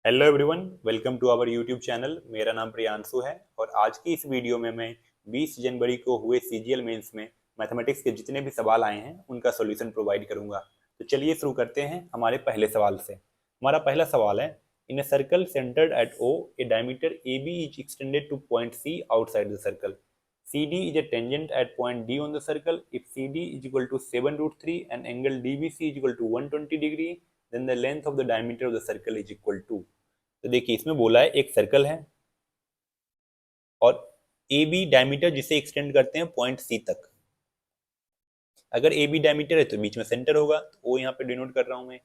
Hello everyone, welcome to our YouTube channel. मेरा नाम प्रियांशु है और आज की इस वीडियो में मैं 20 जनवरी को हुए सीजीएल मेंस में मैथमेटिक्स के जितने भी सवाल आए हैं उनका सॉल्यूशन प्रोवाइड करूंगा। तो चलिए शुरू करते हैं हमारे पहले सवाल से। हमारा पहला सवाल है, in a circle centred at O a diameter A B is extended to point C outside the circle. CD is a tangent at point D on the circle. If CD is equal to 7 root 3 and angle DBC is equal to 120 degree, then the length of the diameter of the circle is equal to। तो देखिए इसमें बोला है एक circle है और A B diameter जिसे extend करते हैं पॉइंट सी तक। अगर ए बी डायमीटर है तो बीच में सेंटर होगा, तो वो यहाँ पे डिनोट कर रहा हूं मैं।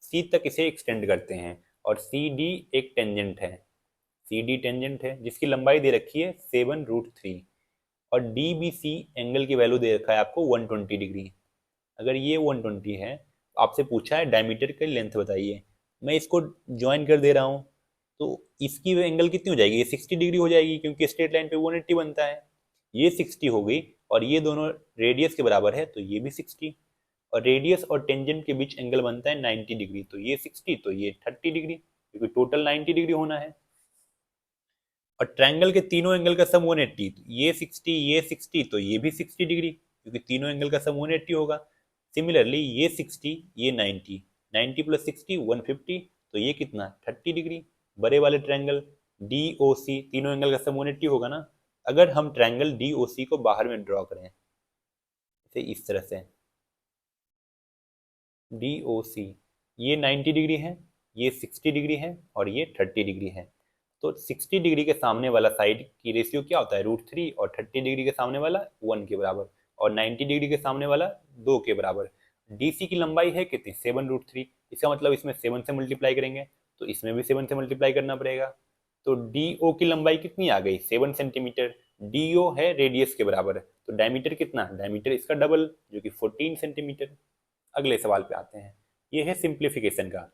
सी तक इसे एक्सटेंड करते हैं और सी डी एक टेंजेंट है। सी डी टेंजेंट है जिसकी लंबाई दे रखी है 7 रूट 3 और डी बी सी एंगल की वैल्यू दे रखा है आपको 120 डिग्री। अगर ये 120 है तो आपसे पूछा है डायमीटर की लेंथ बताइए। मैं इसको ज्वाइन कर दे रहा हूँ, तो इसकी एंगल कितनी हो जाएगी? ये 60 डिग्री हो जाएगी क्योंकि स्ट्रेट लाइन पे 180 बनता है। ये 60 हो गई और ये दोनों रेडियस के बराबर है तो ये भी 60। और रेडियस और टेंजेंट के बीच एंगल बनता है 90 डिग्री, तो ये 60 तो ये 30 डिग्री, क्योंकि टोटल 90 डिग्री होना है। और ट्रायंगल के तीनों एंगल का सम 180, तो ये 60 ये 60 तो ये भी 60 डिग्री, क्योंकि तीनों एंगल का सम 180 होगा। सिमिलरली ये 60 ये 90, 90 प्लस 60 150, तो ये कितना 30 डिग्री। बड़े वाले ट्रायंगल डी ओ सी तीनों एंगल का सम 180 होगा ना। अगर हम ट्रायंगल डी ओ सी को बाहर में ड्रॉ करें जैसे इस तरह से, डी ओ सी ये 90 डिग्री है, ये 60 डिग्री है और ये 30 डिग्री है। तो 60 डिग्री के सामने वाला साइड की रेशियो क्या होता है? √3, और 30 डिग्री के सामने वाला 1 के बराबर, और 90 डिग्री के सामने वाला 2 के बराबर। डीसी की लंबाई है कितनी? 7 √3। इसका मतलब इसमें 7 से मल्टीप्लाई करेंगे तो इसमें भी 7 से मल्टीप्लाई करना पड़ेगा। तो डीओ की लंबाई कितनी आ गई? 7 सेंटीमीटर। डीओ है रेडियस के बराबर, तो डायमीटर कितना? डायमीटर इसका डबल जो कि 14 सेंटीमीटर। अगले सवाल पे आते हैं, ये है सिंप्लीफिकेशन का।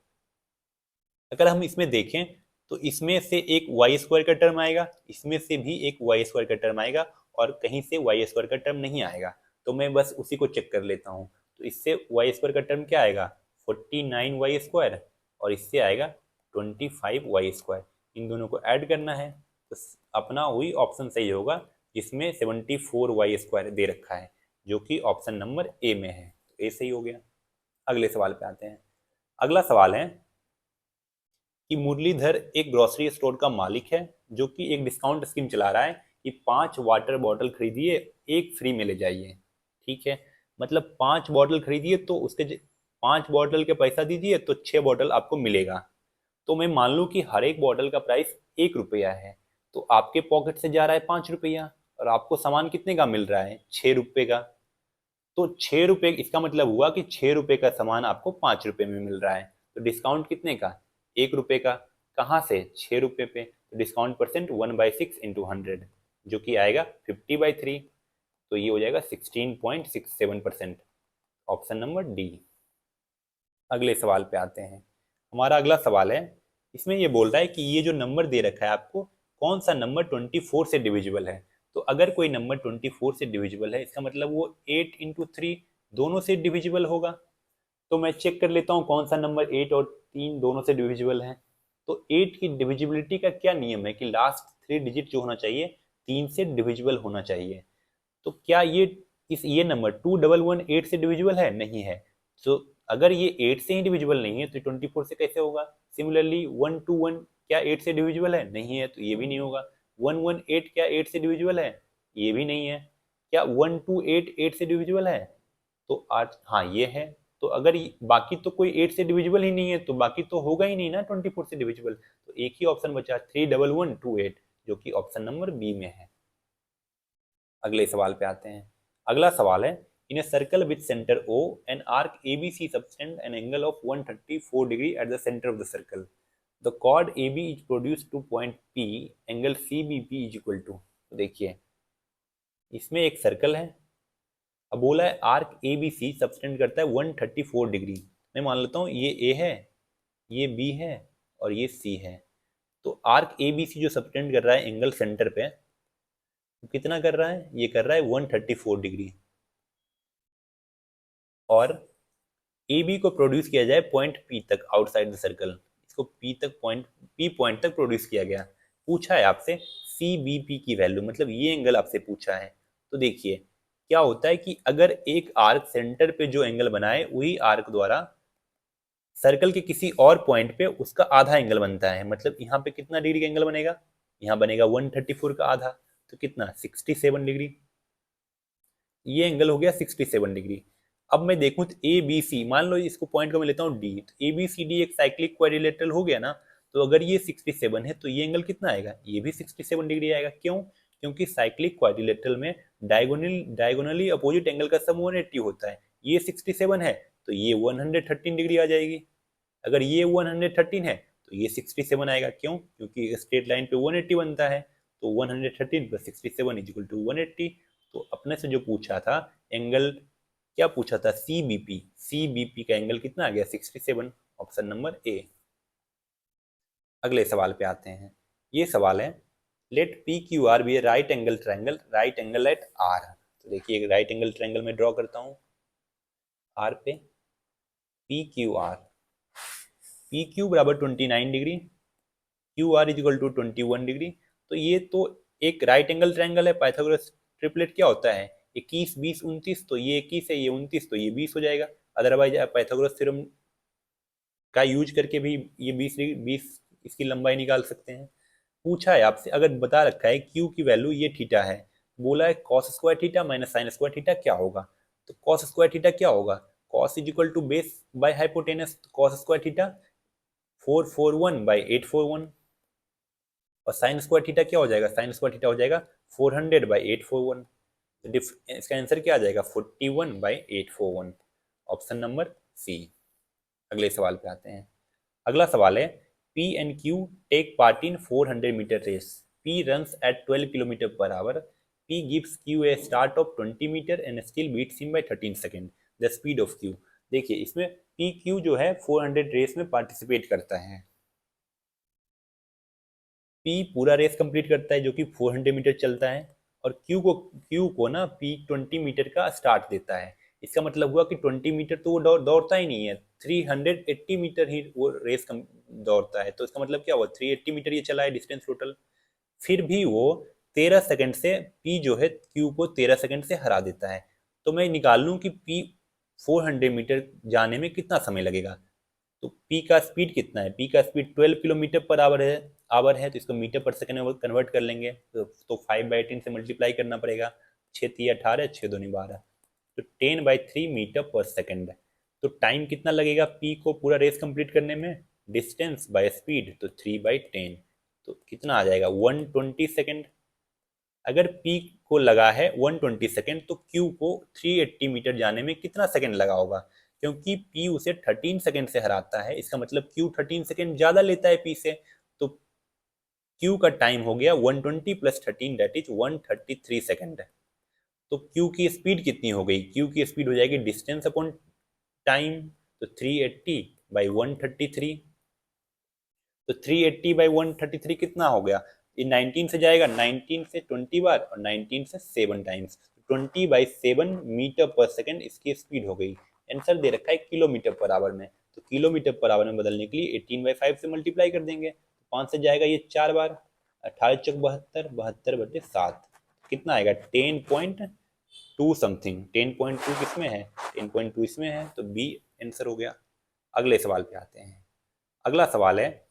अगर हम इसमें देखें तो इसमें से एक वाई स्क्वायर का टर्म आएगा, इसमें से भी एक वाई स्क्वायर का टर्म आएगा, और कहीं से वाई स्क्वायर का टर्म नहीं आएगा। तो मैं बस उसी को चेक कर लेता हूँ। तो इससे वाई स्क्वायर का टर्म क्या आएगा? 49 वाई स्क्वायर, और इससे आएगा 25 वाई स्क्वायर। इन दोनों को ऐड करना है तो अपना वही ऑप्शन सही होगा जिसमें 74 वाई स्क्वायर दे रखा है, जो कि ऑप्शन नंबर ए में है। तो ए सही हो गया। अगले सवाल पे आते हैं। अगला सवाल है कि मुरलीधर एक ग्रोसरी स्टोर का मालिक है जो कि एक डिस्काउंट स्कीम चला रहा है कि 5 वाटर बॉटल खरीदिए, एक फ्री में ले जाइए। ठीक है, मतलब 5 बॉटल खरीदिए तो उसके 5 बॉटल के पैसा दीजिए तो 6 बॉटल आपको मिलेगा। तो मैं मान लूँ कि हर एक बॉटल का प्राइस 1 रुपया है, तो आपके पॉकेट से जा रहा है 5 रुपया और आपको सामान कितने का मिल रहा है? 6 रुपये का। तो 6 रुपये, इसका मतलब हुआ कि 6 रुपये का सामान आपको 5 रुपये में मिल रहा है। तो डिस्काउंट कितने का? 1 रुपये का। कहाँ से? 6 रुपये पे। तो डिस्काउंट परसेंट 1/6 × 100, जो कि आएगा 50/3। तो ये हो जाएगा 16.67%। Option number D. अगले सवाल पे आते हैं। हमारा अगला सवाल है, इसमें ये बोल रहा है कि ये जो नंबर दे रखा है आपको, कौन सा नंबर 24 से डिविजिबल है। तो अगर कोई नंबर 24 से डिविजिबल है इसका मतलब वो 8 × 3 दोनों से डिविजिबल होगा। तो मैं चेक कर लेता हूँ कौन सा नंबर 8 और 3 दोनों से डिविजिबल है। तो 8 की डिविजिबिलिटी का क्या नियम है कि लास्ट 3 डिजिट जो होना चाहिए 3 से डिविजिबल होना चाहिए। तो क्या ये नंबर 2118 से डिविजिबल है? नहीं है। तो अगर ये 8 से ही डिविजिबल नहीं है तो 24 से कैसे होगा? सिमिलरली 121 क्या 8 से डिविजिबल है? नहीं है, तो ये भी नहीं होगा। 118 क्या 8 से डिविजिबल है? ये भी नहीं है। क्या 1288 8 से डिविजिबल है? तो आज हाँ ये है। तो अगर बाकी तो कोई 8 से डिविजिबल ही नहीं है तो बाकी तो होगा ही नहीं ना 24 से डिविजिबल। तो एक ही ऑप्शन बचा 31128, जो कि ऑप्शन नंबर बी में है। अगले सवाल पे आते हैं। अगला सवाल है, in a circle with centre O an arc A B C subtend an angle of 134 degree at the centre of the circle. The chord A B is produce to point P, angle C B P is equal to. तो देखिए इसमें एक circle है, अब बोला है arc A B C subtend करता है 134 डिग्री। मैं मान लेता हूँ ये ए है, ये बी है और ये सी है। तो आर्क ए बी सी जो सबटेंड कर रहा है एंगल सेंटर पे, कितना कर रहा है? ये कर रहा है 134 डिग्री। और ए बी को प्रोड्यूस किया जाए पॉइंट पी तक आउटसाइड द सर्कल, इसको इसको पी पॉइंट तक प्रोड्यूस किया गया। पूछा है आपसे CBP की वैल्यू, मतलब ये एंगल आपसे पूछा है। तो देखिए क्या होता है कि अगर एक आर्क सेंटर पे जो एंगल बनाए वही आर्क द्वारा सर्कल के किसी और पॉइंट पे उसका आधा एंगल बनता है, मतलब यहाँ पे कितना डिग्री का एंगल बनेगा, यहाँ बनेगा 134 का आधा, तो कितना 67 डिग्री। ये एंगल हो गया 67 डिग्री। अब मैं देखूं तो ए बी सी, मान लो इसको पॉइंट को मैं लेता हूँ डी, तो ए बी सी डी एक साइक्लिक क्वाड्रिलेटरल हो गया ना। तो अगर ये 67 है तो ये एंगल कितना आएगा, ये भी 67 डिग्री आएगा। क्यों? क्योंकि साइक्लिक क्वाड्रिलेटरल में डायगोनली अपोजिट एंगल का सम 180 होता है। ये 67 है तो ये 113 डिग्री आ जाएगी। अगर ये 113 है तो ये 67 आएगा। क्यों? क्योंकि स्ट्रेट लाइन पे 180 बनता है, तो 113 प्लस 67 इज इक्वल टू 180। तो अपने से जो पूछा था एंगल, क्या पूछा था, सीबीपी का एंगल कितना आ गया 67, ऑप्शन नंबर ए। अगले सवाल पे आते हैं। ये सवाल है let P Q R be a right angle triangle, right angle at R. तो देखिए राइट एंगल ट्रायंगल में ड्रॉ करता हूं आर पे, P Q R, P Q बराबर 29 degree, Q R is equal to 21 degree. तो ये तो एक राइट एंगल ट्रायंगल है। पाइथागोरस ट्रिपलेट क्या होता है, 21 20 29, तो ये 21 है, ये 29, तो ये 20 हो जाएगा। अदरवाइज आप पाइथागोरस थ्योरम का यूज करके भी ये 20 इसकी लंबाई निकाल सकते हैं। पूछा है आपसे, अगर बता रखा है क्यू की वैल्यू ये थीटा है, बोला है cos square theta minus sine square theta क्या होगा। तो कॉस स्क्वायर थीटा क्या होगा, cos is equal to base by hypotenuse, cos square theta 441 by 841, और साइन स्क्वायर थीटा क्या हो जाएगा, साइन स्क्वायर थीटा हो जाएगा 400 बाई 841। इसका आंसर क्या आ जाएगा 41 बाई 841, ऑप्शन नंबर सी। अगले सवाल पे आते हैं। अगला सवाल है P and Q take part in 400 metre race, P runs at 12 kilometre per hour, P gives Q a start of 20 metre and still beats him by 13 second, the speed of Q। देखिए इसमें PQ जो है 400 race में participate करता है, P पूरा race complete करता है जो कि 400 मीटर चलता है, और Q को ना P 20 मीटर का स्टार्ट देता है। इसका मतलब हुआ कि 20 मीटर तो वो दौड़ता ही नहीं है, 380 मीटर ही वो रेस दौड़ता है। तो इसका मतलब क्या हुआ, 380 मीटर ये चला है डिस्टेंस टोटल। फिर भी वो 13 सेकंड से P जो है Q को 13 सेकंड से हरा देता है। तो मैं निकाल लूँ कि P 400 मीटर जाने में कितना समय लगेगा। तो P का स्पीड कितना है, P का स्पीड 12 किलोमीटर पर आवर है, तो इसको मीटर पर सेकंड में कन्वर्ट कर लेंगे। तो 5/10 से मल्टीप्लाई करना पड़ेगा, 6×3 = 18, 6×2 = 12, तो 10/3 मीटर पर सेकंड। तो टाइम कितना लगेगा P को पूरा रेस कंप्लीट करने में, डिस्टेंस बाय स्पीड, तो 3/10, तो कितना आ जाएगा 120 सेकंड। अगर P को लगा है 120 सेकंड तो Q को 380 मीटर जाने में कितना सेकंड लगा होगा, क्योंकि P उसे 13 सेकंड से हराता है, इसका मतलब Q 13 सेकंड ज्यादा लेता है P से। तो Q का टाइम हो गया 120 + 13 दैट इज 133 सेकंड। तो Q की स्पीड कितनी हो गई, Q की स्पीड हो जाएगी डिस्टेंस अपॉन टाइम, तो 380 बाई 133। तो 380 बाई 133 कितना हो गया, ये 19 से जाएगा, 19 से 20 बार और 19 से 7 टाइम्स, 20/7 मीटर पर सेकंड इसकी स्पीड हो गई। आंसर दे रखा है किलोमीटर पर आवर में, तो किलोमीटर पर आवर में बदलने के लिए 18/5 से मल्टीप्लाई कर देंगे, 5 से जाएगा ये 4 बार, 18 × 72, 72/7, कितना आएगा 10.2 समथिंग, 10.2 किसमें है, 10.2 इसमें है, तो बी आंसर हो गया। अगले सवाल पे आते हैं। अगला सवाल है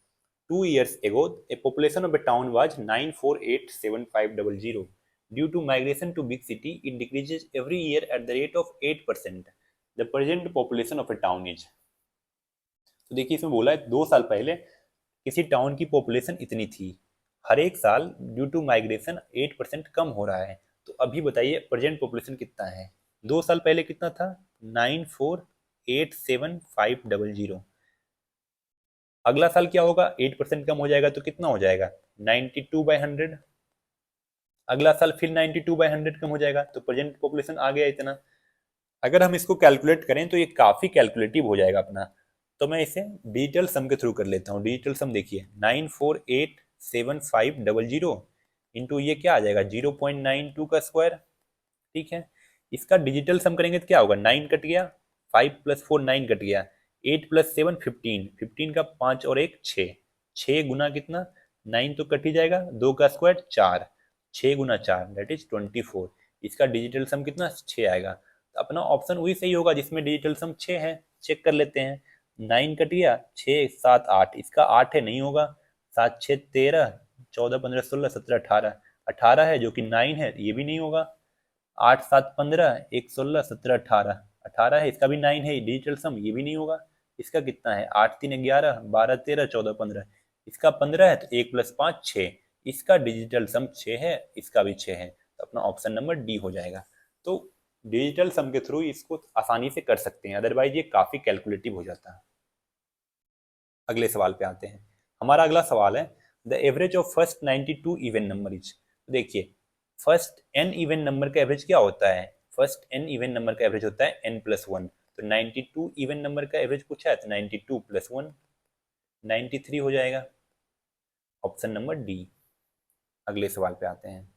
2 years ago, a population of a town was 9487500. Due to migration to big city, it decreases every year at the rate of 8%. The present population of a town is। तो देखिए इसमें बोला है 2 साल पहले किसी टाउन की पॉपुलेशन इतनी थी, हर एक साल ड्यू टू माइग्रेशन 8% कम हो रहा है। तो अभी बताइए प्रेजेंट पॉपुलेशन कितना है, 2 साल पहले कितना था 9487500। अगला साल क्या होगा, 8% कम हो जाएगा तो कितना हो जाएगा 92/100। अगला साल फिर 92/100 कम हो जाएगा, तो प्रेजेंट पॉपुलेशन आ गया इतना। अगर हम इसको कैलकुलेट करें तो ये काफी कैलकुलेटिव हो जाएगा अपना, तो मैं इसे डिजिटल सम के थ्रू कर लेता हूँ। डिजिटल सम देखिए 9487500 इंटू ये क्या आ जाएगा 0.92 का स्क्वायर, ठीक है। इसका डिजिटल सम करेंगे तो क्या होगा, 9 कट गया, 5 + 4 9 कट गया, 8 + 7 15, 15 का 5 और 1 6, 6 गुना कितना 9 तो कट ही जाएगा, 2 का स्क्वायर 4, 6 गुना 4 दैट इज 24। इसका डिजिटल सम कितना 6 आएगा। तो अपना ऑप्शन वही सही होगा जिसमें डिजिटल सम 6 है। चेक कर लेते हैं। 9 कट गया, 6 7 8, इसका 8 है नहीं होगा। 7 6 13, 14 15 16 17 18, 18 है जो कि 9 है, ये भी नहीं होगा। 8 7 15, 1 16 17 18, 18 है, इसका भी 9 है, डिजिटल सम ये भी नहीं होगा। इसका कितना है 8 3 11 12 13 14 15, इसका 15 है तो 1 + 5 6, इसका डिजिटल सम 6 है, इसका भी 6 है। तो अपना ऑप्शन नंबर डी हो जाएगा। तो डिजिटल सम के थ्रू इसको आसानी से कर सकते हैं, अदरवाइज ये काफ़ी कैलकुलेटिव हो जाता है। अगले सवाल पे आते हैं। हमारा अगला सवाल है the average of first 92 even number is. देखिए फर्स्ट n इवन नंबर का एवरेज क्या होता है, फर्स्ट n इवन नंबर का एवरेज होता है n+1। तो 92 इवन नंबर का एवरेज पूछा है तो 92 + 1 93 हो जाएगा, ऑप्शन नंबर डी। अगले सवाल पे आते हैं।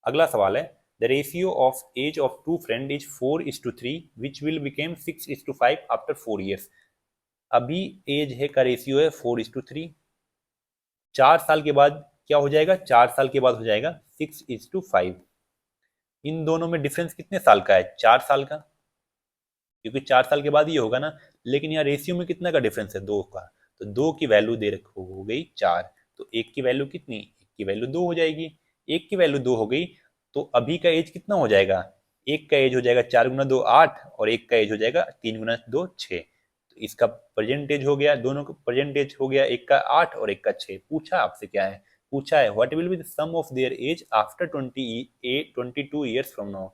अगला सवाल है the ratio of age of two friend is 4:3 which will become 6:5 after 4 years. अभी एज है का रेशियो है 4:3, 4 साल के बाद क्या हो जाएगा, 4 साल के बाद हो जाएगा 6:5। इन दोनों में डिफरेंस कितने साल का है, 4 साल का, क्योंकि 4 साल के बाद ये होगा ना। लेकिन यहाँ रेशियो में कितना का डिफरेंस है, 2 का। तो 2 की वैल्यू दे रखो हो गई 4, तो 1 की वैल्यू कितनी, 1 की वैल्यू 2 हो जाएगी। 1 की वैल्यू 2 हो गई तो अभी का एज कितना हो जाएगा, 1 का एज हो जाएगा 4 × 2 8, और 1 का एज हो जाएगा 3 × 2 6। तो इसका प्रेजेंटेज हो गया, दोनों का प्रेजेंटेज हो गया, एक का 8 और एक का 6। पूछा आपसे क्या है, पूछा है what will be the sum of their age after 22 years from now.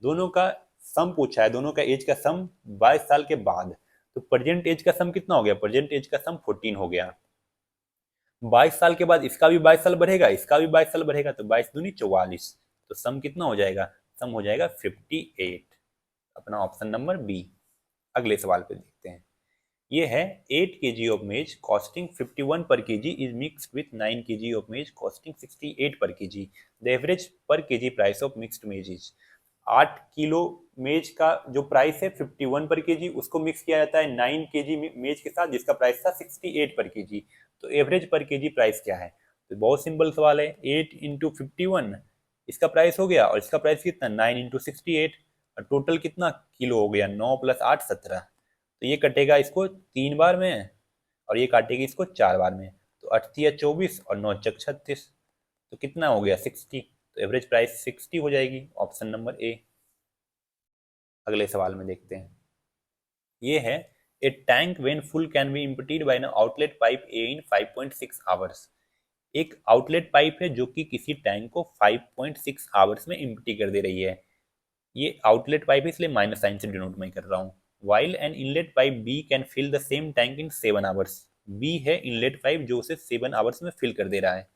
दोनों का सम पूछा है, दोनों का एज का सम 22 साल के बाद। तो प्रेजेंट एज का सम कितना हो गया, प्रेजेंट एज का सम 14 हो गया। 22 साल के बाद इसका भी 22 साल बढ़ेगा, इसका भी 22 साल बढ़ेगा, तो 22 दूनी 44। तो सम कितना हो जाएगा, सम हो जाएगा 58, अपना ऑप्शन नंबर बी। अगले सवाल पे देखते हैं। ये है 8 kg of maize costing 51 per kg is mixed with 9 kg of maize costing 68 per kg. The average per kg price of mixed maize is। 8 kilo मेज का जो प्राइस है 51 पर केजी, उसको मिक्स किया जाता है 9 केजी मेज के साथ जिसका प्राइस था 68 पर केजी। तो एवरेज पर केजी प्राइस क्या है, तो बहुत सिंपल सवाल है। 8 × 51 इसका प्राइस हो गया, और इसका प्राइस कितना 9 × 68, और टोटल कितना किलो हो गया 9 + 8 17। तो ये कटेगा इसको 3 बार में, और ये काटेगी इसको 4 बार में। तो 8 या 24 और 9 चक 36, तो कितना हो गया 60। तो एवरेज प्राइस 60 हो जाएगी, ऑप्शन नंबर ए। अगले सवाल में देखते हैं। ये है a tank when full can be emptied by an outlet pipe A in 5.6 hours. एक आउटलेट पाइप है जो कि किसी टैंक को 5.6 आवर्स में एम्प्टी कर दे रही है। ये आउटलेट पाइप है इसलिए माइनस साइन से डिनोट मैं कर रहा हूँ। While an inlet pipe B can fill the same tank in 7 hours. B है इनलेट पाइप जो उसे 7 आवर्स में फिल कर दे रहा है।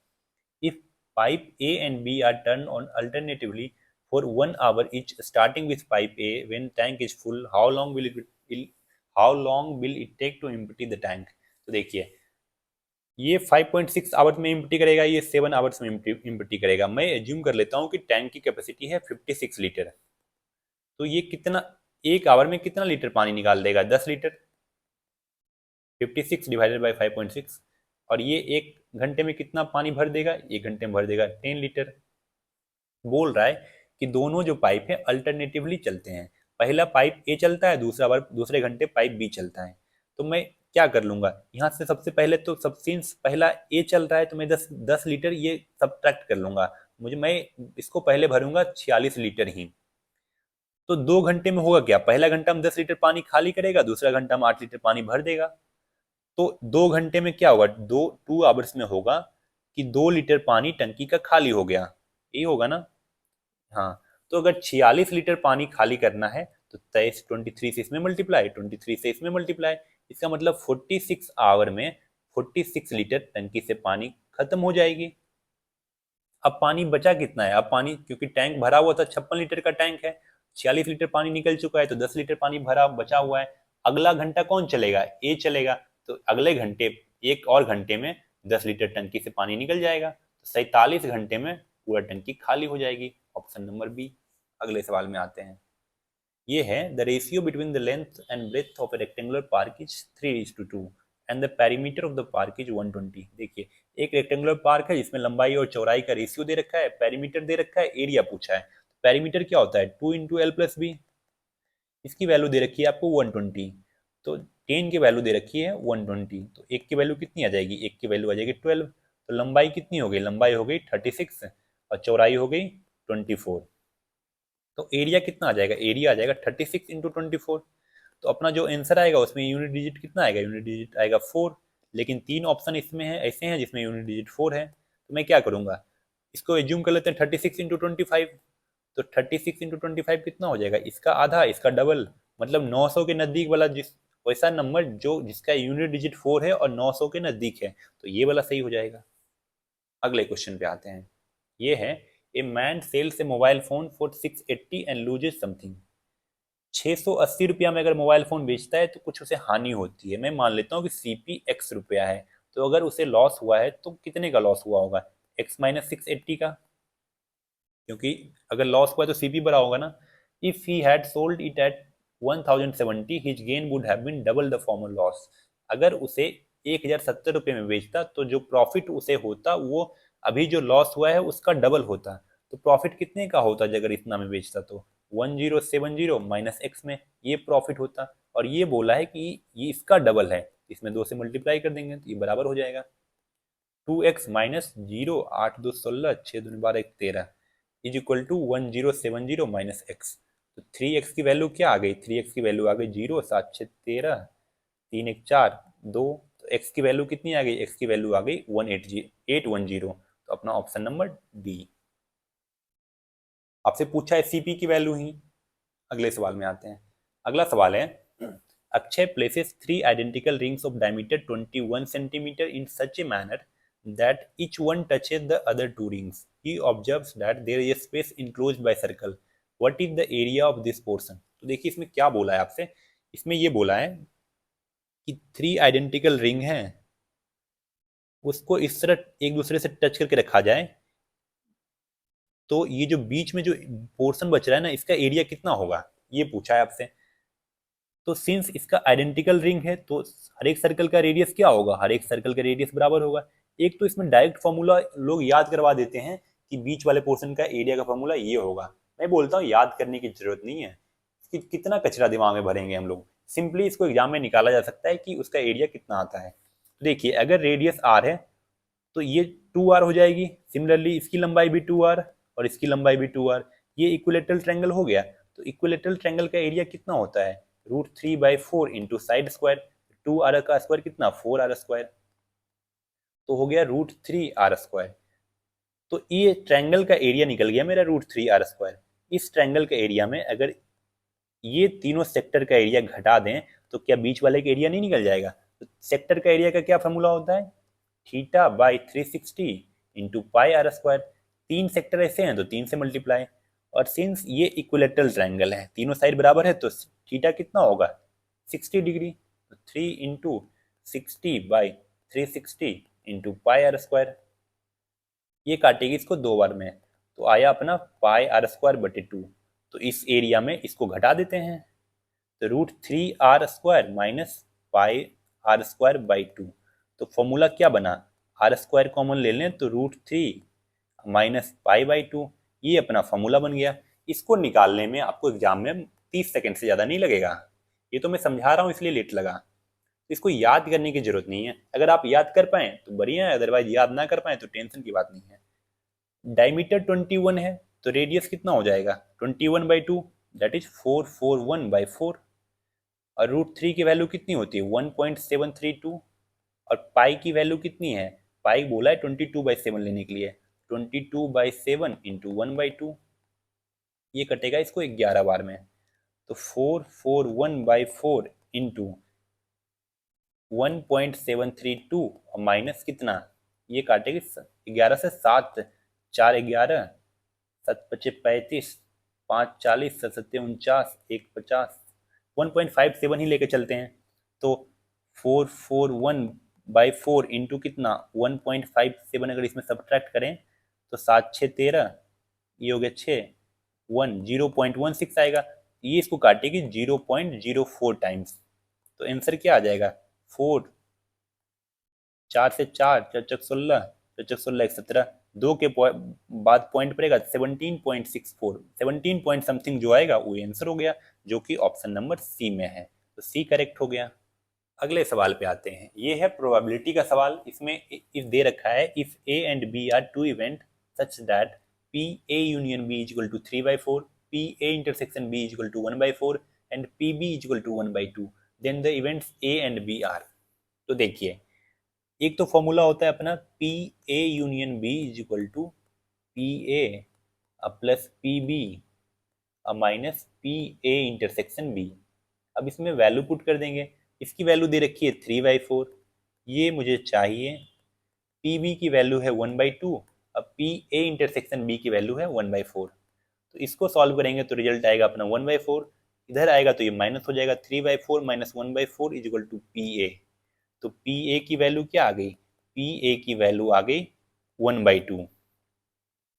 If pipe A and B are turned on alternatively for 1 hour each, starting with pipe A when tank is full, how long will it take to empty the tank? तो देखिए ये 5.6 hours में empty करेगा, ये 7 hours में empty करेगा। मैं assume कर लेता हूँ कि टैंक की कैपेसिटी है 56 लीटर। तो ये कितना, एक आवर में कितना लीटर पानी निकाल देगा, 10 लीटर। 56 डिवाइडेड बाई 5.6, और ये 1 घंटे में कितना पानी भर देगा, 1 घंटे में भर देगा 10 लीटर। बोल रहा है कि दोनों जो पाइप है अल्टरनेटिवली चलते हैं। पहला पाइप ए चलता है, दूसरा बार दूसरे घंटे पाइप बी चलता है। तो मैं क्या कर लूंगा यहाँ से, सबसे पहले तो सब सिंस पहला ए चल रहा है तो मैं 10 लीटर ये सब्ट्रैक्ट कर लूंगा। मैं इसको पहले भरूंगा 46 लीटर ही। तो 2 घंटे में होगा क्या, पहला घंटा में 10 लीटर पानी खाली करेगा, दूसरा घंटा में 8 लीटर पानी भर देगा। तो 2 घंटे में क्या होगा, 2 आवर्स में होगा कि 2 लीटर पानी टंकी का खाली हो गया, ये होगा ना। हाँ, तो अगर 46 लीटर पानी खाली करना है तो 23 से इसमें मल्टीप्लाई, 23 से इसमें मल्टीप्लाई, इसका मतलब 46 आवर में 46 लीटर टंकी से पानी खत्म हो जाएगी। अब पानी बचा कितना है, अब पानी क्योंकि टैंक भरा हुआ था 56 लीटर का टैंक है, 46 लीटर पानी निकल चुका है, तो 10 लीटर पानी भरा बचा हुआ है। अगला घंटा कौन चलेगा, ए चलेगा। तो अगले घंटे, एक और घंटे में 10 लीटर टंकी से पानी निकल जाएगा, तो 47 घंटे में पूरा टंकी खाली हो जाएगी, ऑप्शन नंबर बी। अगले सवाल में आते हैं। ये है the ratio between the length and breadth of a rectangular park is 3:2 and the perimeter of the park is 120। देखिए एक रेक्टेंगुलर पार्क है जिसमें लंबाई और चौड़ाई का रेशियो दे रखा है, पेरीमीटर दे रखा है, एरिया पूछा है। पेरीमीटर क्या होता है 2 × L + B, इसकी वैल्यू दे रखी है आपको 120, तो 10 की वैल्यू दे रखी है 120, तो एक की वैल्यू कितनी आ जाएगी, एक की वैल्यू आ जाएगी 12। तो लंबाई कितनी हो गई, लंबाई हो गई 36 और चौड़ाई हो गई 24। तो एरिया कितना आ जाएगा, एरिया आ जाएगा 36 × 24। तो अपना जो आंसर आएगा उसमें यूनिट डिजिट कितना आएगा, यूनिट डिजिट आएगा 4। लेकिन 3 ऑप्शन इसमें है ऐसे हैं जिसमें यूनिट डिजिट 4 है, तो मैं क्या करूंगा, इसको एज्यूम कर लेते हैं 36 × 25। तो 36 × 25 कितना हो जाएगा, इसका आधा, इसका डबल, मतलब 900 के नजदीक वाला जिस वैसा नंबर जो जिसका यूनिट डिजिट 4 है और 900 के नजदीक है, तो ये वाला सही हो जाएगा। अगले क्वेश्चन पे आते हैं। ये है a man sells a mobile phone for 680 and loses something. 680 रुपया में अगर मोबाइल फोन बेचता है तो कुछ उसे हानि होती है। मैं मान लेता हूँ कि सीपी एक्स रुपया है, तो अगर उसे लॉस हुआ है तो कितने का लॉस हुआ होगा, x - 680 का, क्योंकि अगर लॉस हुआ है तो सीपी बड़ा होगा ना। If he had sold it at 1070 his gain would have been double the former loss. अगर उसे 1070 रुपये में बेचता तो जो प्रॉफिट उसे होता वो अभी जो लॉस हुआ है उसका डबल होता। तो प्रॉफिट कितने का होता अगर इतना में बेचता, तो 1070 माइनस एक्स में ये प्रॉफिट होता। और ये बोला है कि ये इसका डबल है, इसमें 2 से मल्टीप्लाई कर देंगे तो ये बराबर हो जाएगा 2x - 0, 8×2 = 16, 6×2 = 12, 1 13 is equal to 1070 minus x. तो 3x की वैल्यू क्या आ गई, 3x की वैल्यू आ गई 0, 7 6 13, 3 1 4 2। तो x की वैल्यू कितनी आ गई, x की वैल्यू आ गई 180 810। तो अपना ऑप्शन नंबर डी। आपसे पूछा है सीपी की वैल्यू ही। अगले सवाल में आते हैं। अगला सवाल है Akshay places 3 identical rings of diameter 21 centimetre in such a manner that each one touches the other two rings. He observes that there is a space enclosed by circle. What is the area of this portion? तो देखिए इसमें क्या बोला है आपसे, इसमें ये बोला है कि 3 आइडेंटिकल रिंग हैं, उसको इस तरह एक दूसरे से टच करके रखा जाए, तो ये जो बीच में जो पोर्शन बच रहा है ना इसका एरिया कितना होगा, ये पूछा है आपसे। तो सिंस इसका आइडेंटिकल रिंग है तो हर एक सर्कल का रेडियस क्या होगा, हर एक सर्कल का रेडियस बराबर होगा। एक तो इसमें डायरेक्ट फॉर्मूला लोग याद करवा देते हैं कि बीच वाले पोर्शन का एरिया का फॉर्मूला ये होगा। मैं बोलता हूँ याद करने की जरूरत नहीं है, कि कितना कचरा दिमाग में भरेंगे हम लोग। सिंपली इसको एग्जाम में निकाला जा सकता है कि उसका एरिया कितना आता है। देखिए अगर रेडियस आर है तो ये 2r हो जाएगी, सिमिलरली इसकी लंबाई भी 2r और इसकी लंबाई भी 2r। ये इक्विलेटरल ट्रायंगल हो गया। तो इक्विलेटरल ट्रायंगल का एरिया कितना होता है, √3/4 इंटू साइड स्क्वायर, 2r का स्क्वायर कितना 4r स्क्वायर, तो हो गया √3r²। तो ये ट्रायंगल का एरिया निकल गया मेरा √3r²। इस ट्रायंगल के एरिया में अगर ये तीनों सेक्टर का एरिया घटा दें तो क्या बीच वाले का एरिया नहीं निकल जाएगा। तो सेक्टर का एरिया का क्या फॉर्मूला होता है, θ/360 इंटू πr²। 3 सेक्टर ऐसे हैं तो 3 से मल्टीप्लाई, और सिंस ये इक्विलेटरल ट्रायंगल है तीनों साइड बराबर है तो थीटा कितना होगा 60 डिग्री। तो 3 इंटू 60/360 इंटू πr²। ये काटेगी इसको 2 बार में, तो आया अपना πr²/2। तो इस एरिया में इसको घटा देते हैं, तो √3r² माइनस πr²/2। तो फॉर्मूला क्या बना, r² कॉमन ले लें तो √3 माइनस π/2, ये अपना फॉर्मूला बन गया। इसको निकालने में आपको एग्जाम में 30 सेकंड से ज़्यादा नहीं लगेगा। ये तो मैं समझा रहा हूँ इसलिए लेट लगा। इसको याद करने की जरूरत नहीं है, अगर आप याद कर पाए तो बढ़िया है, अदरवाइज याद ना कर पाए तो टेंशन की बात नहीं है। डायमीटर 21 है तो रेडियस कितना हो जाएगा 21/2, दैट इज 441/4। और √3 की वैल्यू कितनी होती है 1.732। और पाई की वैल्यू कितनी है, पाई बोला है 22/7 लेने के लिए, 22/7 इंटू 1/2। ये कटेगा इसको 11 बार में, तो 441/4 इंटू 1.732 और माइनस कितना, ये काटेगी 11 से 7, 4 11, 7 5 35, 5 40, 7 7 49, 1 50, 1.57 ही लेके चलते हैं। तो 441/4 इंटू कितना 1.57, अगर इसमें सब्ट्रैक्ट करें तो 7 6 13, ये हो गया 6, 1 0.16 आएगा। ये इसको काटेगी 0.04 टाइम्स, तो आंसर क्या आ जाएगा 4, 4 से 4, 4 चक 16, 4 चक 16 एक 17, 2 के बाद पॉइंट पड़ेगा 17.64, 17 पॉइंट समथिंग जो आएगा वो आंसर हो गया, जो कि ऑप्शन नंबर सी में है, तो सी करेक्ट हो गया। अगले सवाल पे आते हैं, ये है प्रोबेबिलिटी का सवाल। इसमें इफ दे रखा है if A and B are two event such that P A union B is equal to 3/4, P A intersection B is equal to 1/4 and P B is equal to 1/2, then the events A and B are. तो देखिए, एक तो formula होता है अपना P A union B is equal to P A plus P B minus P A intersection B. अब इसमें value put कर देंगे। इसकी वैल्यू दे रखी है 3/4, ये मुझे चाहिए। पी बी की वैल्यू है 1/2, अब पी ए इंटरसेक्शन बी की वैल्यू है 1/4। तो इसको सॉल्व करेंगे तो रिजल्ट आएगा अपना 1/4, इधर आएगा तो ये माइनस हो जाएगा, 3/4 minus 1/4 is equal to P A. तो पी ए की वैल्यू क्या आ गई, पी ए की वैल्यू आ गई 1/2,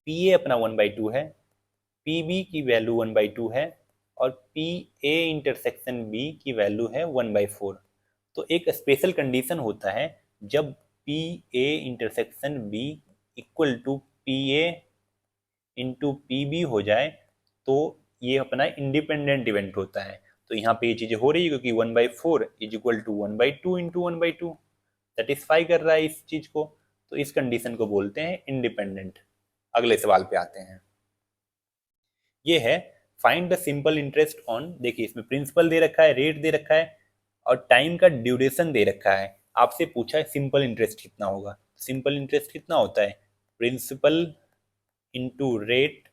पी ए अपना 1/2 है, पी बी की वैल्यू 1/2 है, और पी ए इंटरसेक्शन बी की वैल्यू है 1/4। तो एक स्पेशल कंडीशन होता है, जब P A intersection B equal to P A into P B हो जाए तो ये अपना इंडिपेंडेंट इवेंट होता है। तो यहाँ पे ये चीज़ें हो रही है क्योंकि 1/4 is equal to 1/2 into 1/2 satisfy कर रहा है इस चीज़ को, तो इस कंडीशन को बोलते हैं इंडिपेंडेंट। अगले सवाल पे आते हैं, ये है find the simple interest on. देखिए इसमें प्रिंसिपल दे रखा है, रेट दे रखा है, और टाइम का ड्यूरेशन दे रखा है। आपसे पूछा है सिंपल इंटरेस्ट कितना होगा। सिंपल इंटरेस्ट कितना होता है, principal into rate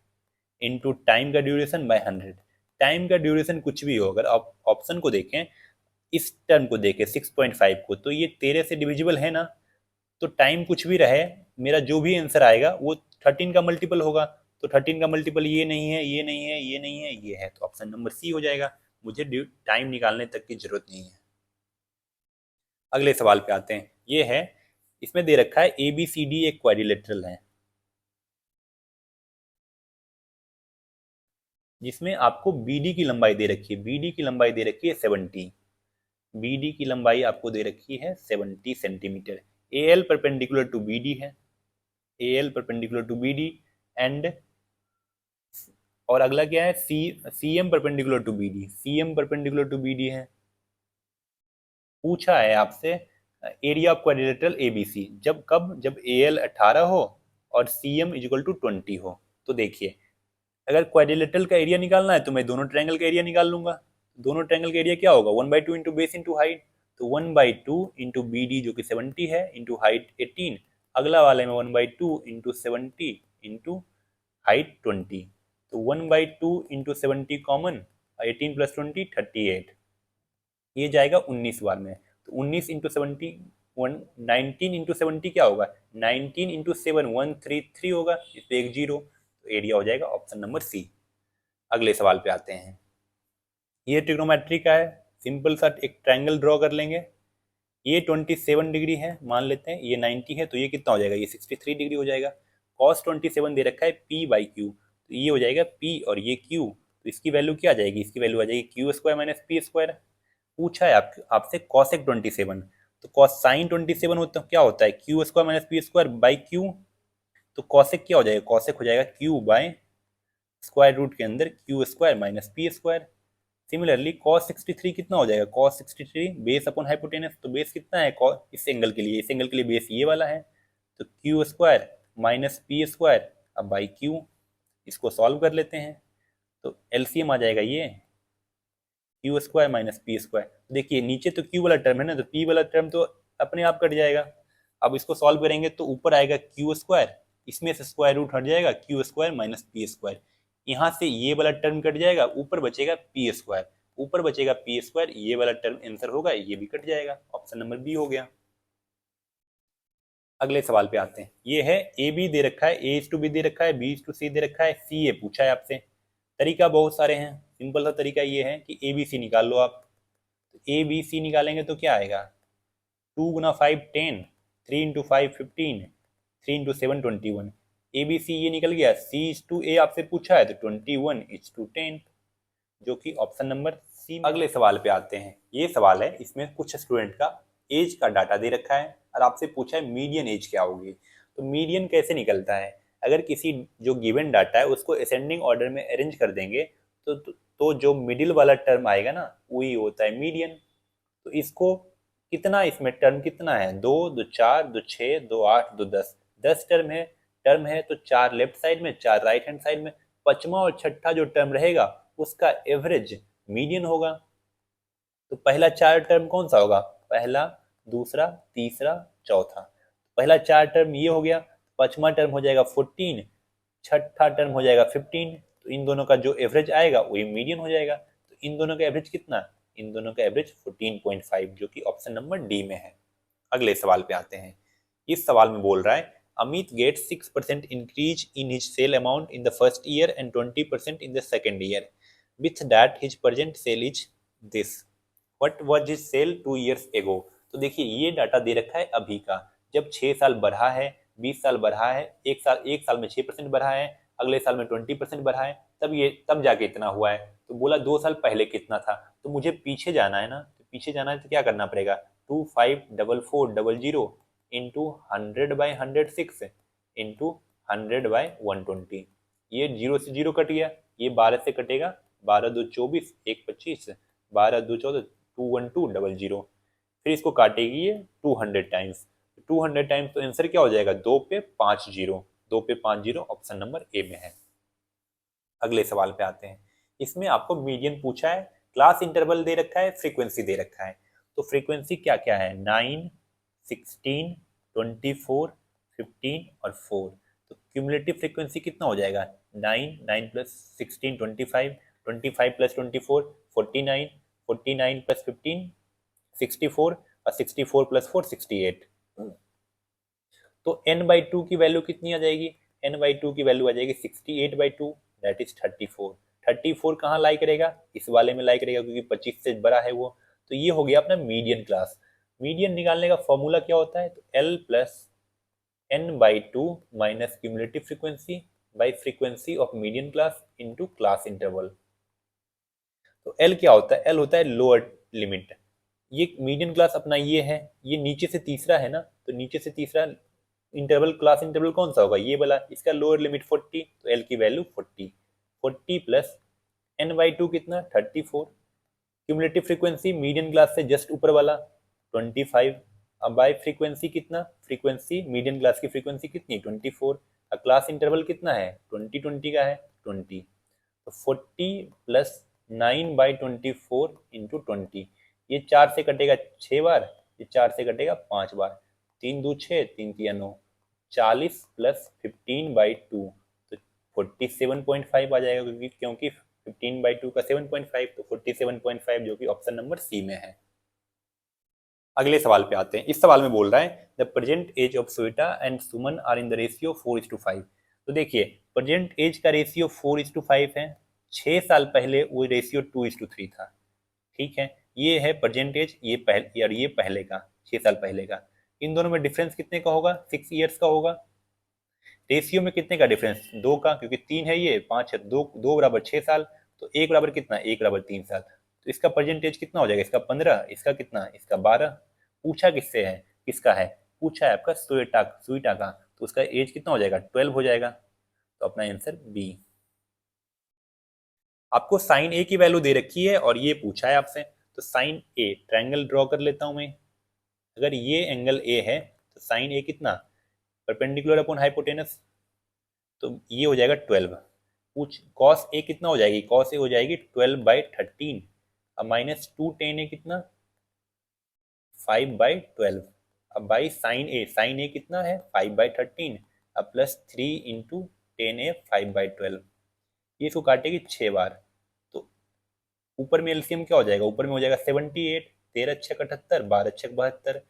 into time का ड्यूरेशन बाय 100। टाइम का ड्यूरेशन कुछ भी हो, अगर आप ऑप्शन को देखें, इस टर्म को देखें 6.5 को, तो ये 13 से डिविजिबल है ना, तो टाइम कुछ भी रहे, मेरा जो भी आंसर आएगा वो 13 का मल्टीपल होगा। तो 13 का मल्टीपल ये नहीं है, ये नहीं है, ये नहीं है, ये है, तो ऑप्शन नंबर सी हो जाएगा। मुझे टाइम निकालने तक की जरूरत नहीं है। अगले सवाल पे आते हैं, ये है, इसमें दे रखा है ए बी सी डी एक क्वाड्रिलेटरल है, जिसमें आपको बी डी की लंबाई दे रखी है, बी डी की लंबाई दे रखी है 70, बी डी की लंबाई आपको दे रखी है 70 centimetre. A L perpendicular to B D है, A L perpendicular to B D, and और अगला क्या है, C M perpendicular to B D, C M perpendicular to B D है। पूछा है आपसे एरिया ऑफ क्वाड्रिलेटरल एबीसी, जब कब, जब ए एल 18 हो और सी एम इजिकल टू 20 हो। तो देखिए, अगर क्वाड्रिलेटरल का एरिया निकालना है तो मैं दोनों ट्रायंगल का एरिया निकाल लूंगा। दोनों ट्रायंगल का एरिया क्या होगा, 1/2 इंटू बेस इंटू हाइट, तो 1/2 इंटू बी डी जो कि 70 है इंटू हाइट 18, अगला वाले में 1/2 इंटू 70 इंटू हाइट 20, तो 1/2 इंटू 70 कॉमन, 18 प्लस 20 38, ये जाएगा 19 बार में। तो 19 इंटू 70 19 इंटू 70 क्या होगा, 19 इंटू 7 133 होगा, इस पर एक जीरो, तो एरिया हो जाएगा ऑप्शन नंबर सी। अगले सवाल पे आते हैं, ये ट्रिग्नोमेट्री का है, सिंपल सा एक ट्रायंगल ड्रॉ कर लेंगे। ये 27 डिग्री है मान लेते हैं, ये 90 है, तो ये कितना हो जाएगा, ये 63 डिग्री हो जाएगा। कॉस 27 दे रखा है पी बाई क्यू, तो ये हो जाएगा पी और ये क्यू, तो इसकी वैल्यू क्या आ जाएगी, इसकी वैल्यू आ जाएगी Q square minus P square. पूछा है आपसे कॉसेक 27, तो कॉस साइन 27 होता क्या होता है, Q square minus P square by Q, तो कॉसेक क्या हो जाएगा, कॉसेक हो जाएगा क्यू बाय स्क्वायर रूट के अंदर Q square minus P square. Similarly cos 63 कितना हो जाएगा, cos 63 बेस अपॉन हाइपोटेनस, तो बेस कितना है इस एंगल के लिए, इस एंगल के लिए बेस ये वाला है, तो Q square minus P square अब बाई क्यू। इसको सॉल्व कर लेते हैं, तो एलसीएम आ जाएगा ये Q square minus P square. देखिए नीचे तो क्यू वाला टर्म है ना, तो पी वाला टर्म तो अपने आप कट जाएगा। अब इसको सॉल्व करेंगे तो ऊपर आएगा क्यू स्क्वायर, इसमें से स्क्वायर रूट हट जाएगा, Q square minus P square, यहाँ से ये वाला टर्म कट जाएगा, ऊपर बचेगा पी स्क्वायर, ऊपर बचेगा पी स्क्वायर, ये वाला टर्म आंसर होगा, ये भी कट जाएगा, ऑप्शन नंबर बी हो गया। अगले सवाल पे आते हैं, ये है ए बी दे रखा है, ए इज टू बी दे रखा है, बी इज टू सी दे रखा है, सी ए पूछा है आपसे। तरीका बहुत सारे हैं, सिंपल सा तरीका ये है कि ए बी सी निकाल लो आप। तो ए बी सी निकालेंगे तो क्या आएगा, 2 गुना 5 10, 3 into 5 15, 3 into 7 21, A B C ये निकल गया। सी इज टू ए आपसे पूछा है तो 21 इज टू 10, जो कि ऑप्शन नंबर सी। अगले सवाल पे आते हैं। ये सवाल है, इसमें कुछ स्टूडेंट का एज का डाटा दे रखा है और आपसे पूछा है मीडियन एज क्या होगी। तो मीडियन कैसे निकलता है? अगर किसी जो गिवन डाटा है उसको असेंडिंग ऑर्डर में अरेंज कर देंगे तो जो मिडिल वाला टर्म आएगा ना, वही होता है मीडियन। तो इसको कितना, इसमें टर्म कितना है? दो, दो चार, दो छः, दो आठ, दो दस। 10 टर्म है तो 4 लेफ्ट साइड में, 4 राइट हैंड साइड में। पांचवा और छठा जो टर्म रहेगा उसका एवरेज मीडियन होगा। तो पहला 4 टर्म कौन सा होगा? पहला, दूसरा, तीसरा, चौथा। पहला 4 टर्म ये हो गया। पांचवा टर्म हो जाएगा 14, छठा टर्म हो जाएगा 15। तो इन दोनों का जो एवरेज आएगा वही मीडियन हो जाएगा। तो इन दोनों का एवरेज कितना? इन दोनों का एवरेज 14.5, जो कि ऑप्शन नंबर डी में है। अगले सवाल पे आते हैं। इस सवाल में बोल रहा है Amit get 6% increase in his sale amount in the first year and 20% in the second year, with that his present sale is this, what was his sale 2 years एगो। तो देखिए ये डाटा दे रखा है अभी का। जब 6 साल बढ़ा है, 20 साल बढ़ा है, एक साल में 6% बढ़ा है, अगले साल में 20% बढ़ा है, तब जाके इतना हुआ है। तो बोला 2 साल पहले कितना था। तो मुझे पीछे जाना है ना, तो पीछे जाना है तो क्या करना पड़ेगा? 254400 इंटू 100/106 इंटू 100/120। ये 0 से 0 कट गया, ये 12 से कटेगा, 12×2 = 24, 1×25, 12×2 = 21200। फिर इसको काटेगी ये 200 टाइम्स। 200 टाइम्स तो आंसर क्या हो जाएगा? 2 पे 5 जीरो, 2 पे 5 जीरो ऑप्शन नंबर ए में है। अगले सवाल पे आते हैं। इसमें आपको मीडियन पूछा है, क्लास इंटरवल दे रखा है, फ्रीक्वेंसी दे रखा है। तो फ्रीक्वेंसी क्या क्या है? 9, 16, 24, 15 और 4। तो क्यूमुलेटिव फ्रीक्वेंसी कितना हो जाएगा? 9, 9 + 16 25, 25 + 24 49, 49 + 15 64 और 64 + 4 68। तो n/2 की वैल्यू कितनी आ जाएगी? n/2 की वैल्यू आ जाएगी 68/2, दैट इज 34। 34 कहाँ लाई करेगा? इस वाले में लाई करेगा, क्योंकि 25 से बड़ा है वो। तो ये हो गया अपना मीडियन क्लास। मीडियन निकालने का फॉर्मूला क्या होता है? तो L + n/2 minus cumulative frequency by frequency of median class into class interval. तो L क्या होता है? L होता है लोअर लिमिट। ये मीडियन क्लास अपना ये है, ये नीचे से तीसरा है ना, तो नीचे से तीसरा इंटरवल, क्लास इंटरवल कौन सा होगा? ये वाला। इसका लोअर लिमिट 40, तो L की वैल्यू 40। 40 + n/2 कितना? 34। क्यूमुलेटिव फ्रीक्वेंसी मीडियन क्लास से जस्ट ऊपर वाला 25। अब बाय फ्रीक्वेंसी कितना? फ्रीक्वेंसी मीडियन क्लास की फ्रीक्वेंसी कितनी? 24। अब क्लास इंटरवल कितना है? 20 20 का है, 20। तो 40 + 9/24 इंटू 20। ये 4 से कटेगा 6 बार, ये 4 से कटेगा 5 बार। 3 दूनी 6, 3 तिया 9। 40 + 15/2, तो 47.5 आ जाएगा, क्योंकि 15/2 का 7.5, तो 47.5, जो कि ऑप्शन नंबर सी में है। अगले सवाल पे आते हैं। इस सवाल में बोल रहा है the present age of Shweta and Suman are in the ratio 4:5। तो देखिए प्रेजेंट एज का रेशियो 4:5 है। 6 साल पहले वो रेशियो 2:3 था। ठीक है, ये है प्रेजेंट एज, ये पहले और ये पहले का, 6 साल पहले का। इन दोनों में डिफरेंस कितने का होगा? 6 ईयर्स का होगा। रेशियो में कितने का डिफरेंस? 2 का, क्योंकि 3 है, ये 5 है। 2 2 बराबर 6 साल, तो 1 बराबर कितना? 1 बराबर 3 साल। तो इसका परसेंटेज कितना हो जाएगा? इसका 15, इसका कितना? इसका 12। पूछा किससे है? किसका है? पूछा है आपका स्वेटा, स्वीटा का। तो उसका एज कितना हो जाएगा? 12 हो जाएगा। तो अपना आंसर बी। आपको साइन ए की वैल्यू दे रखी है और ये पूछा है आपसे। तो साइन ए, ट्रायंगल ड्रॉ कर लेता हूं मैं। अगर ये एंगल ए है तो साइन ए कितना? परपेंडिकुलर अपॉन हाइपोटेनस, तो ये हो जाएगा 12। पूछ कॉस ए कितना हो जाएगी? कॉस ए हो जाएगी 12/13। अब -2 tan ए कितना? 5/12। अब बाई साइन ए कितना है? 5/13। अब +3 इंटू tan ए 5/12। ये इसको काटेगी 6 बार। तो ऊपर में एलसीएम क्या हो जाएगा? ऊपर में हो जाएगा 78, 13 × 6 = 78, 12 × 6 = 72।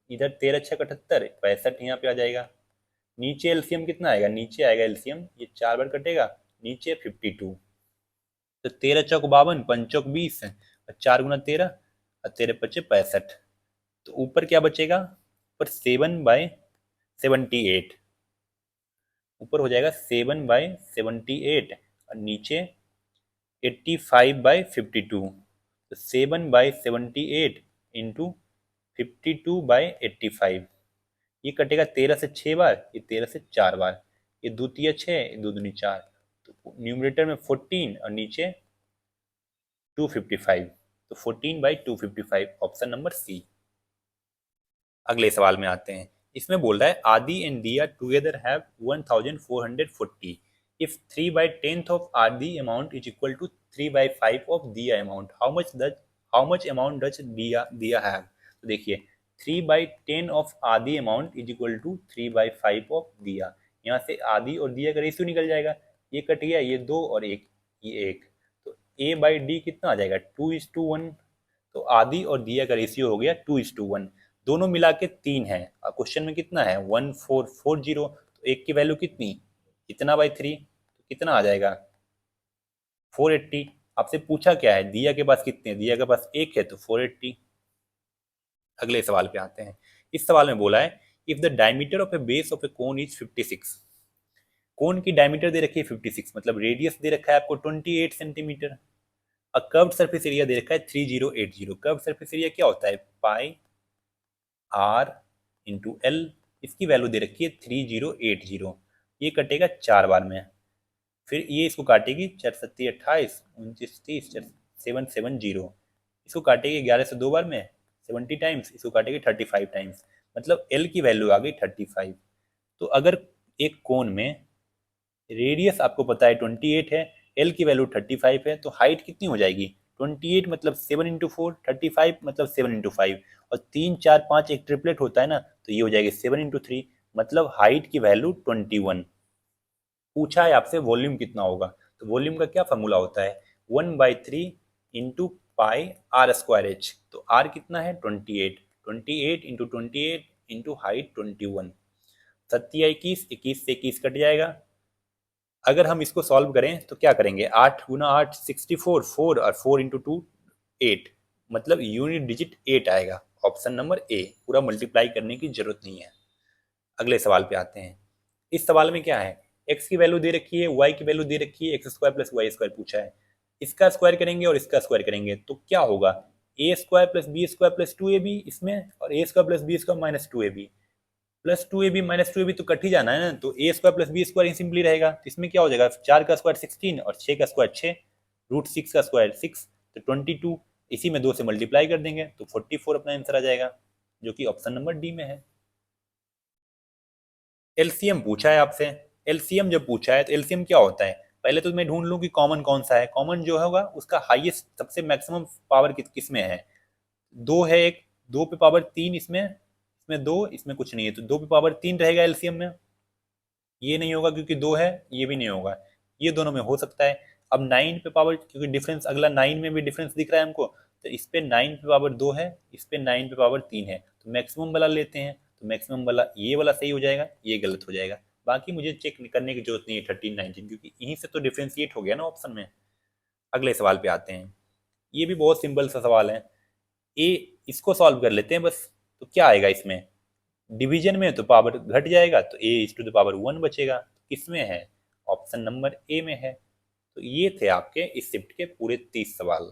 इधर 13 × 6 = 78, 65 यहाँ पे आ जाएगा। नीचे एलसीएम कितना आएगा? नीचे आएगा एलसीएम, ये 4 बार कटेगा, नीचे 52। तो 13 × 4 = 52, 5 × 4 = 20, और 4 × 13 और 13 × 5 = 65। तो ऊपर क्या बचेगा? ऊपर 7/78। ऊपर हो जाएगा 7/78, और नीचे 85/52, तो 7/78 इंटू 52/85, ये कटेगा 13 से 6 बार, ये 13 से 4 बार, ये दो तिया 6, ये दो दूनी 4, तो न्यूमरेटर में 14 और नीचे 255, तो 14/255, ऑप्शन नंबर सी। अगले सवाल में आते हैं। इसमें बोल रहा है Aadi and Diya together have 1440, if 3/10 of Aadi amount is equal to 3/5 of Diya amount, how much amount does Diya Diya have. तो देखिए 3/10 of Aadi amount is equal to 3/5 of Diya, यहाँ से आदि और दिया का रेशियो निकल जाएगा, ये कट गया, ये 2 और एक, ये 1, तो A/D कितना आ जाएगा 2:1, तो आदि और दिया का रेशियो हो गया 2:1, दोनों मिला के 3 है और क्वेश्चन में कितना है 1440, तो एक की वैल्यू कितनी, इतना बाई 3, तो कितना आ जाएगा 480। आपसे पूछा क्या है, दिया के पास कितने, दिया के पास एक है तो 480। अगले सवाल पे आते हैं। इस सवाल में बोला है if the diameter of A base of A cone is 56, कोन की डायमीटर दे रखी है 56, मतलब रेडियस दे रखा है आपको 28 सेंटीमीटर, और कर्व्ड सरफेस एरिया दे रखा है 3080। कर्व्ड सरफेस एरिया क्या होता है, पाई आर इंटू एल, इसकी वैल्यू दे रखी है 3080, ये कटेगा 4 बार में, फिर ये इसको काटेगी 4 सत्ती 28, 29 30, 770, इसको काटेगी 11 से 2 बार में 70 टाइम्स, इसको काटेगी 35 टाइम्स, मतलब एल की वैल्यू आ गई 35। तो अगर एक कोन में रेडियस आपको पता है 28 है, एल की वैल्यू 35 है, तो हाइट कितनी हो जाएगी 28 मतलब 7 × 4, 35 मतलब 7 × 5, और 3 4 5 एक ट्रिपलेट होता है ना, तो ये हो जाएगी 7 × 3, मतलब हाइट की वैल्यू 21। पूछा है आपसे वॉल्यूम कितना होगा, तो वॉल्यूम का क्या फॉर्मूला होता है 1/3 into pi r square h, तो आर कितना है 28, 28 इंटू 28 इंटू हाइट 21, 7 21, 21 से 21 कट जाएगा। अगर हम इसको सॉल्व करें तो क्या करेंगे, 8 × 8 64, 4 और 4 इंटू 2 8, मतलब यूनिट डिजिट 8 आएगा, ऑप्शन नंबर ए, पूरा मल्टीप्लाई करने की जरूरत नहीं है। अगले सवाल पे आते हैं। इस सवाल में क्या है, x की वैल्यू दे रखी है, y की वैल्यू दे रखी है, x² + y² पूछा है, इसका स्क्वायर करेंगे और इसका स्क्वायर करेंगे तो क्या होगा, a² + b² + 2ab इसमें, और a² + b² - 2ab, +2ab - 2ab तो कट ही जाना है ना, तो a² + b² ही सिंपली रहेगा, तो इसमें क्या हो जाएगा 4 का स्क्वायर 16 और 6 का स्क्वायर 6, √6 का स्क्वायर 6, तो 22, इसी में 2 से मल्टीप्लाई कर देंगे तो 44 अपना आंसर आ जाएगा, जो कि ऑप्शन नंबर डी में है। एलसीएम पूछा है आपसे, एलसीएम जब पूछा है तो एलसीएम क्या होता है, पहले तो मैं ढूंढ लूं कि कॉमन कौन सा है, कॉमन जो होगा उसका हाईएस्ट सबसे मैक्सिमम पावर किस में है, 2 है एक, 2 पे पावर 3 इसमें, इसमें 2, इसमें कुछ नहीं है, तो 2 पे पावर 3 रहेगा एलसीएम में, ये नहीं होगा क्योंकि 2 है, ये भी नहीं होगा, ये दोनों में हो सकता है। अब 9 पे पावर, क्योंकि डिफरेंस अगला 9 में भी डिफरेंस दिख रहा है हमको, तो इस पे 9 पे पावर 2 है, इस पे 9 पे पावर 3 है, तो मैक्सिमम वाला लेते हैं, तो मैक्सिमम वाला ये वाला सही हो जाएगा, ये गलत हो जाएगा, बाकी मुझे चेक करने की जरूरत नहीं है 13 19, क्योंकि यहीं से तो डिफ्रेंशिएट हो गया ना ऑप्शन में। अगले सवाल पे आते हैं। ये भी बहुत सिंपल सा सवाल है, ए, इसको सॉल्व कर लेते हैं बस। तो क्या आएगा इसमें, डिवीजन में तो पावर घट जाएगा, तो a⁻1 बचेगा, किसमें है, ऑप्शन नंबर ए में है। तो ये थे आपके इस शिफ्ट के पूरे 30 सवाल।